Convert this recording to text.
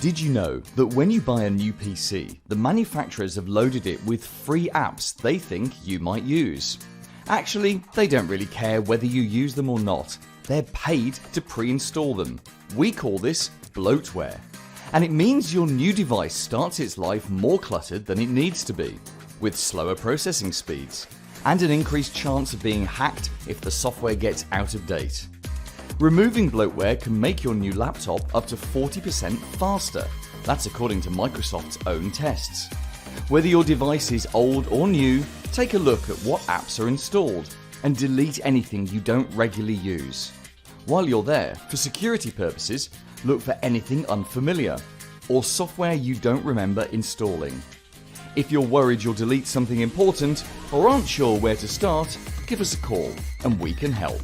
Did you know that when you buy a new PC, the manufacturers have loaded it with free apps they think you might use? Actually, they don't really care whether you use them or not. They're paid to pre-install them. We call this bloatware. And it means your new device starts its life more cluttered than it needs to be, with slower processing speeds, and an increased chance of being hacked if the software gets out of date. Removing bloatware can make your new laptop up to 40% faster. That's according to Microsoft's own tests. Whether your device is old or new, take a look at what apps are installed and delete anything you don't regularly use. While you're there, for security purposes, look for anything unfamiliar or software you don't remember installing. If you're worried you'll delete something important or aren't sure where to start, give us a call and we can help.